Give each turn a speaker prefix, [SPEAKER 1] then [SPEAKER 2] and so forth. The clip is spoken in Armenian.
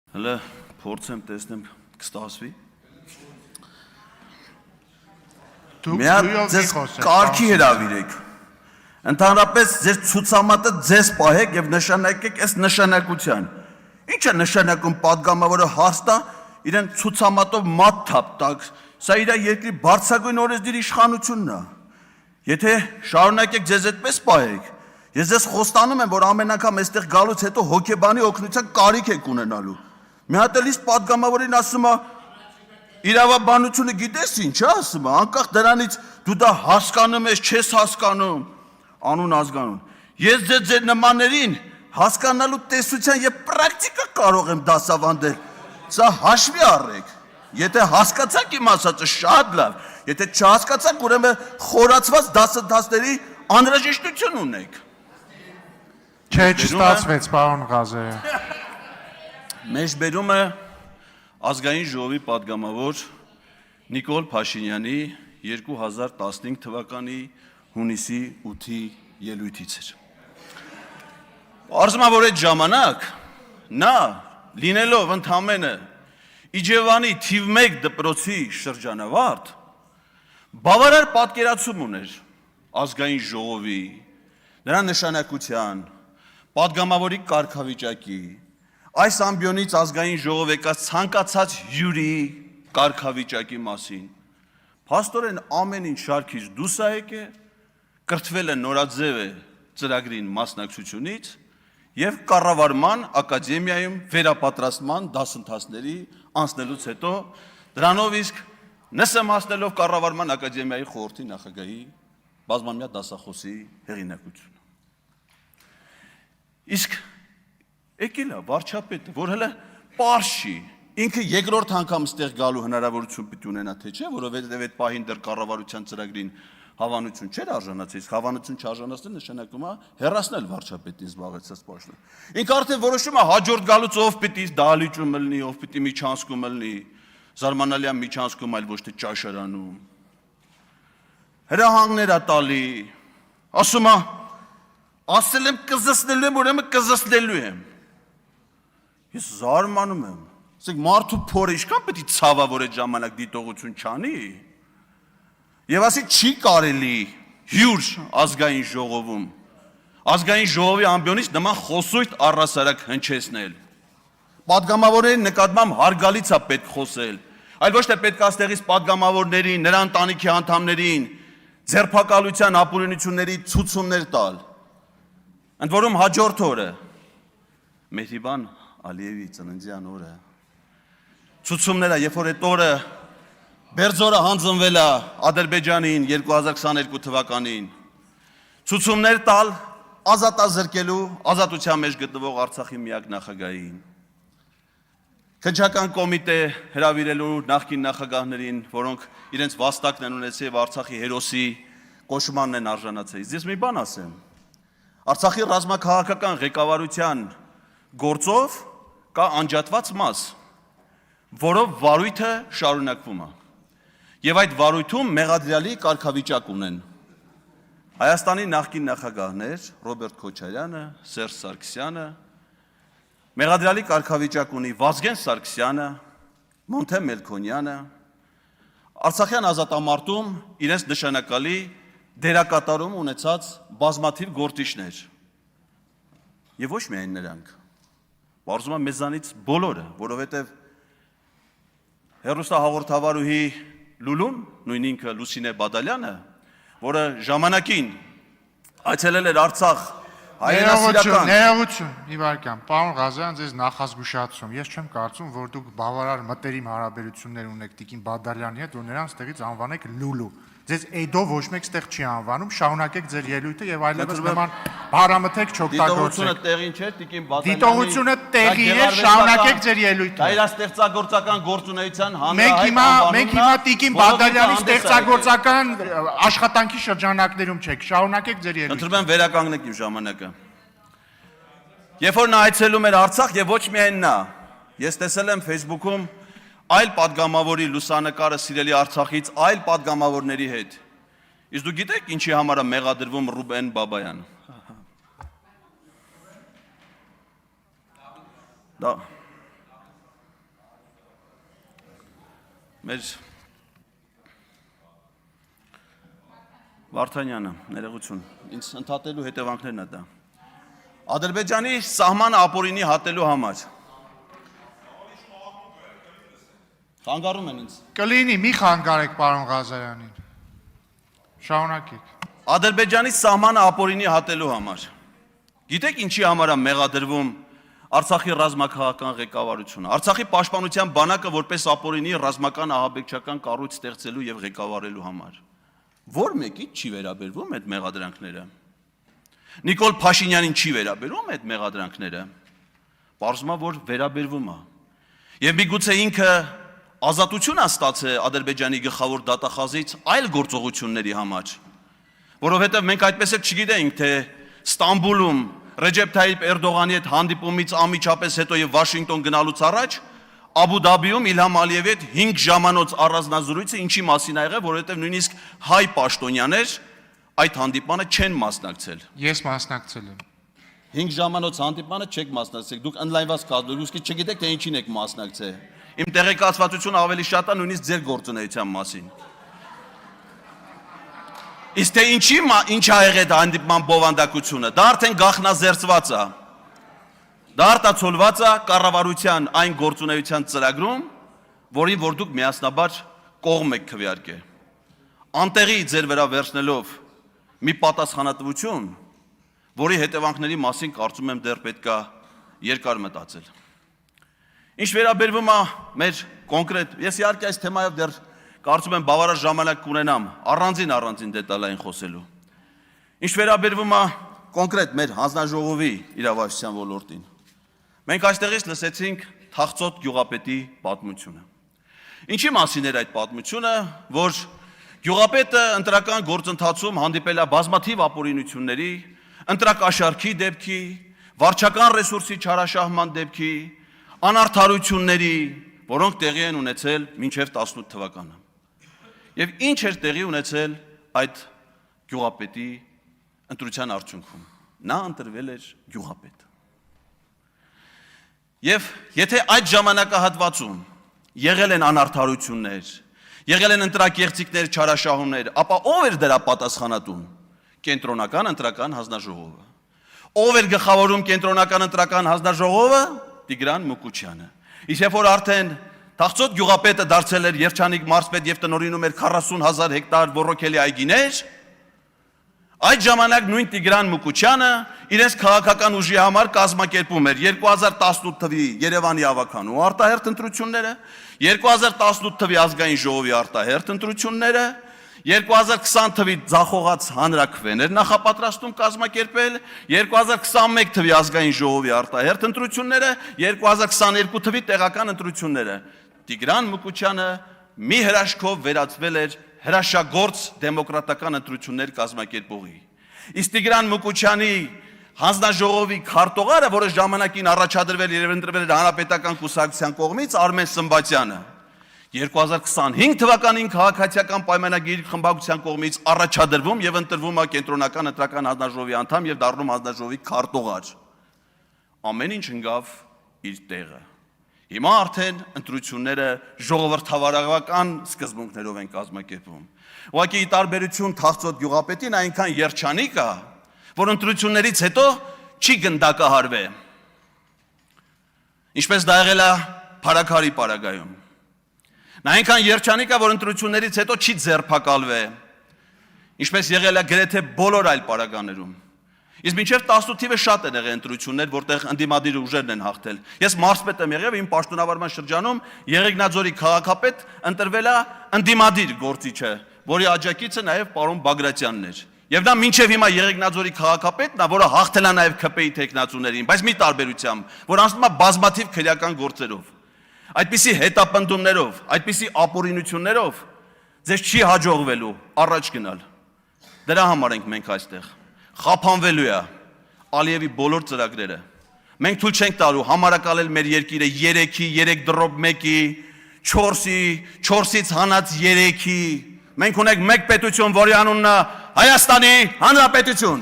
[SPEAKER 1] Հələ փորձեմ տեսնեմ կստացվի։ Ձեզ կարգի հրավիրեք։ Ընդհանրապես ձեր ցուցամատը ձեզ պահեք եւ նշանակեք այս նշանակության։ Ինչ է նշանակում падգամավորը հաստա իրեն ցուցամատով մատ թափ տակ։ Սա իր երկրի բարձրագույն օրենսդիր իշխանությունն է։ Եթե շարունակեք ձեզ այդպես պահեք, ես ձեզ խոստանում եմ, որ ամեն անգամ այստեղ գալուց հետո հոգեբանի օգնության կարիք եք ունենալու։ Մի հատ էլ իսկ падգամավորին ասում է իրավաբանությունը գիտես ինչ է ասում, անկախ դրանից դու դա հասկանում ես, չես հասկանում, անուն ազգանուն։ Ես ձեր նմաններին հասկանալու տեսության եւ պրակտիկա կարող եմ դասավանդել։ Սա հաշվի առեք։ Եթե հասկացաք իմ ասածը շատ լավ, եթե չհասկացաք, ուրեմն խորացված դասընթացների անհրաժեշտություն ունեք։
[SPEAKER 2] Չէ, չստացվեց, պարոն Ղազարյան։
[SPEAKER 1] Մեջբերում է ազգային ժողովի падգամավոր Նիկոլ Փաշինյանի 2015 թվականի հունիսի 8-ի ելույթից էր։ Արզում է, որ այդ ժամանակ նա լինելով ընդամենը Իջևանի թիվ 1 դպրոցի շրջանավարտ բավարար պատկերացում ուներ ազգային ժողովի, նրա նշանակության, падգամավորի կարգավիճակի, այս ամբիոնից ազգային ժողով եկած ցանկացած հյուրի կարգավիճակի մասին։ Փաստորեն ամեն ինչ շարքից դուրս է եկել, կրթվել է նորաձև ծրագրին մասնակցությունից եւ կառավարման ակադեմիայում վերապատրաստման դասընթացների անցնելուց հետո դրանով իսկ նսեմացնելով կառավարման ակադեմիայի խորհրդի նախագահի բազմամյա դասախոսի հեղինակությունը։ Իսկ եկել է վարչապետը, որ հələ պարզ չի, ինքը երկրորդ անգամ ստեղ գալու հնարավորություն պիտի ունենա, թե չէ, որովհետև այդ պահին դեռ կառավարության ծրագրին հավանություն չէր արժանացել, իսկ հավանություն չարժանացնել նշանակում է հեռացնել վարչապետին զբաղեցած պաշտոնը։ Ինքը արդեն որոշում է հաջորդ գալուց ով պիտի դահլիճում լինի, ով պիտի միջանցքում լինի, զարմանալի է միջանցքում, այլ ոչ թե ճաշարանում։ Հրահանգներ է տալի, ասում է, ասել եմ կզսնելու եմ, ուրեմն կզսնելու եմ։ Ես զարմանում եմ, ասենք մարդու փորը ինչքան պետք է ցավա, որ այդ ժամանակ դիտողություն չանի։ Եվ ասի չի կարելի հյուր ազգային ժողովում, ազգային ժողովի ամբիոնից նման խոսույթ առհասարակ հնչեցնել։ Պատգամավորների նկատմամբ հարգալից է պետք խոսել, այլ ոչ թե պետք է այստեղից պատգամավորներին, նրա ընտանիքի անդամներին ձերբակալության ապօրինությունների ցուցումներ տալ։ Ընդ որում հաջորդ օրը Մեհրիբան Ալիևի ծննդյան օրը ցուցումները, երբ որ այդ օրը Բերձորը հանձնվել է Ադրբեջանին 2022 թվականին, ցուցումներ տալ ազատազրկելու ազատության մեջ գտնվող Արցախի միակ նախագահին, քննչական կոմիտե հրավիրելու նախկին նախագահներին, որոնք իրենց վաստակն են ունեցել եւ Արցախի հերոսի կոչմանն են արժանացել։ Ես մի բան ասեմ, Արցախի ռազմաքաղաքական ղեկավարության գործով կա անջատված մաս, որով վարույթը շարունակվում է։ Եվ այդ վարույթում մեղադրյալի կարգավիճակ ունեն Հայաստանի նախկին նախագահներ Ռոբերտ Քոչարյանը, Սերժ Սարգսյանը, մեղադրյալի կարգավիճակ ունի Վազգեն Սարգսյանը, Մոնթե Մելքոնյանը, Արցախյան ազատամարտում իրենց նշանակալի դերակատարում ունեցած բազմաթիվ գործիչներ։ Եվ ոչ միայն նրանք, բարձում է մեզանից բոլորը, որովհետև հեռուստահաղորդավարուհի Լուլուն, նույն ինքը Լուսինե Բադալյանը, որը ժամանակին այցելել էր Արցախ հայրենասիրական։
[SPEAKER 2] Ներողություն, մի վարքան, պարոն Ղազարյան, ձեզ նախազգուշացում, ես չեմ կարծում, որ դուք բավարար մտերիմ հարաբերություններ ունեք Տիկին Բադալյանի հետ, որ նրան ստեղից անվանեք Լուլու։ Ձեզ Էդո ոչ մեկ ստեղ չի անվանում, շարունակեք ձեր ելույթը եւ այլևս նման բառամթեք չօգտագործեք։
[SPEAKER 1] Դիտողությունը տեղին չէ, Տիկին Բադալյանի։
[SPEAKER 2] Դիտողությունը տեղի է, շարունակեք ձեր ելույթը։
[SPEAKER 1] Դա իր ստեղծագործական գործունեության
[SPEAKER 2] Մենք հիմա Տիկին Բադալյանի ստեղծագործական աշխատանքի շրջանակներում չեք, շարունակեք ձեր ելույթը։
[SPEAKER 1] Ընտրում եմ վերականգնեք իմ ժամանակը։ Երբ որ նա այցելում էր Արցախ եւ ոչ միայն նա, ես տեսել եմ Facebook-ում այլ падգամավորի լուսանկարը սիրելի Արցախից այլ падգամավորների հետ։ Իսկ դու գիտեք ինչի համար է մեղադրվում Ռուբեն Բաբայանը։ մեր Վարդանյանը, ներողություն, ինձ ընդհատելու հետևանքներն է դա։ Ադրբեջանի սահմանը ապօրինի հատելու համար։ Խանգարում են ինձ։
[SPEAKER 2] Կլինի, մի խանգարեք պարոն Ղազարյանին։ Շարունակեք։
[SPEAKER 1] Ադրբեջանի սահմանը ապօրինի հատելու համար։ Գիտեք ինչի համար է մեղադրվում Արցախի ռազմաքաղաքական ղեկավարությունը։ Արցախի պաշտպանության բանակը որպես ապօրինի ռազմական ահաբեկչական կառույց ստեղծելու եւ ղեկավարելու համար։ Որ մեկի չի վերաբերվում այդ մեղադրանքները։ Նիկոլ Փաշինյանին չի վերաբերվում այդ մեղադրանքները։ Պարզվում է, որ վերաբերվում է։ Եվ միգուցե ինքը ազատություն է ստացել Ադրբեջանի գլխավոր դատախազից այլ գործողությունների համար, որովհետև մենք այդպես էլ չգիտենք, թե Ստամբուլում Ռեջեփ Թայիփ Էրդողանի հետ հանդիպումից անմիջապես հետո եւ Վաշինգտոն գնալուց առաջ Աբու Դաբիում Իլհամ Ալիևի հետ 5 ժամանոց առանձնազրույցը ինչի մասին ա եղել, որովհետև նույնիսկ հայ պաշտոնյաներ այդ հանդիպանը չեն մասնակցել։
[SPEAKER 2] Ես մասնակցել եմ։
[SPEAKER 1] 5 ժամանոց հանդիպանը չեք մասնակցել, դուք օնլայնված կազմել, ուստի չգիտեք թե ինչին եք մասնակցել։ Իմ տեղեկացվածությունը ավելի շատ է նույնիսկ ձեր գործունեության մասին։ Իսկ թե ինչ ա եղել այդ հանդիպման բովանդակությունը, դա արդեն գաղտնազերծված է։ Դա արտացոլված է կառավարության այն գործունեության ծրագրում, որին որ դուք միասնաբար կողմ եք քվեարկել։ Անտեղի ձեր վրա վերցնելով մի պատասխանատվություն, որի հետևանքների մասին կարծում եմ դեռ պետք է երկար մտածել։ Ինչ վերաբերվում է մեր կոնկրետ, ես իհարկե այս թեմայով դեռ կարծում եմ բավարար ժամանակ կունենամ առանձին դետալային խոսելու։ Ինչ վերաբերվում է կոնկրետ մեր հանձնաժողովի իրավասության ոլորտին։ Մենք այստեղից լսեցինք Թախծոտ գյուղապետի պատմությունը։ Ինչի մասին էր այդ պատմությունը, որ գյուղապետը ընտրական գործընթացում հանդիպել է բազմաթիվ ապօրինությունների, ընտրակաշարքի դեպքի, վարչական ռեսուրսի չարաշահման դեպքի, անարդարությունների, որոնք տեղի են ունեցել մինչև 18 թվականը։ Եվ ինչ էր տեղի ունեցել այդ գյուղապետի ընտրության արդյունքում։ Նա ընտրվել էր գյուղապետ։ Եվ եթե այդ ժամանակահատվածում եղել են անարդարություններ, եղել են ընտրակեղծիքներ, չարաշահումներ, ապա ով էր դրա պատասխանատուն։ Կենտրոնական ընտրական հանձնաժողովը։ Ով էր գլխավորում կենտրոնական ընտրական հանձնաժողովը։ Տիգրան Մուկուչյանը։ Իսկ երբ որ արդեն Թախծոտ գյուղապետը դարձել էր երջանիկ մարզպետ եւ տնօրինում էր 40,000 հեկտար ոռոգելի այգիներ, այդ ժամանակ նույն Տիգրան Մուկուչյանը իրենց քաղաքական ուժի համար կազմակերպում էր 2018 թվականի Երևանի ավականու արտահերթ ընտրությունները, 2018 թվականի ազգային ժողովի արտահերթ ընտրությունները, 2020 թվականի ձախողած հանրաքվեներ նախապատրաստում կազմակերպել, 2021 թվականի ազգային ժողովի արտահերթ ընտրությունները, 2022 թվականի տեղական ընտրությունները։ Տիգրան Մուկուչյանը մի հրաշքով վերածվել էր հրաշագործ դեմոկրատական ընտրություններ կազմակերպողի։ Իսկ Տիգրան Մուկուչյանի հանձնաժողովի քարտուղարը, որը ժամանակին առաջադրվել եւ ընտրվել էր Հանրապետական կուսակցության կողմից, Արմեն Սմբատյանը, 2025 թվականին քաղաքացիական պայմանագիր խմբակցության կողմից առաջադրվում եւ ընտրվում է կենտրոնական ընտրական հանձնաժողովի անդամ եւ դառնում հանձնաժողովի քարտուղար։ Ամեն ինչ ընկավ իր տեղը։ Հիմա արդեն ընտրությունները ժողովրդավարական սկզբունքներով են կազմակերպվում։ Ուղղակի ի տարբերություն Թախծոտ գյուղապետին այնքան երջանիկ է, որ ընտրություններից հետո չի գնդակահարվել։ Ինչպես դա եղել է Փարաքարի պարագայում։ Նա այնքան երջանիկ է, որ ընտրություններից հետո չի ձերբակալվել, ինչպես եղել է գրեթե բոլոր այլ պարագաներում։ Իսկ մինչև 18 թիվը շատ են եղել ընտրություններ, որտեղ ընդդիմադիր ուժերն են հաղթել։ Ես մարզպետ եմ եղել, իմ պաշտոնավարման շրջանում Եղեգնաձորի քաղաքապետ ընտրվել է ընդդիմադիր գործիչը, որի աջակիցը նաև պարոն Բագրատյանն էր։ Եվ նա մինչև հիմա Եղեգնաձորի քաղաքապետն է, որը հաղթել է նաև ՔՊ-ի տեխնացուներին, բայց մի տարբերությամբ, որ անցնում է բազմաթիվ քրեական գործերով։ Այդպիսի հետապնդումներով, այդպիսի ապօրինություններով ձեզ չի հաջողվելու առաջ գնալ։ Դրա համար ենք մենք այստեղ։ Խափանվելու է Ալիևի բոլոր ծրագրերը։ Մենք թույլ չենք տալու համարակալել մեր երկիրը 3-ի, 3-1-ի, 4-ի, 4-ից հանած 3-ի։ Մենք ունենք մեկ պետություն, որի անունն է Հայաստանի Հանրապետություն։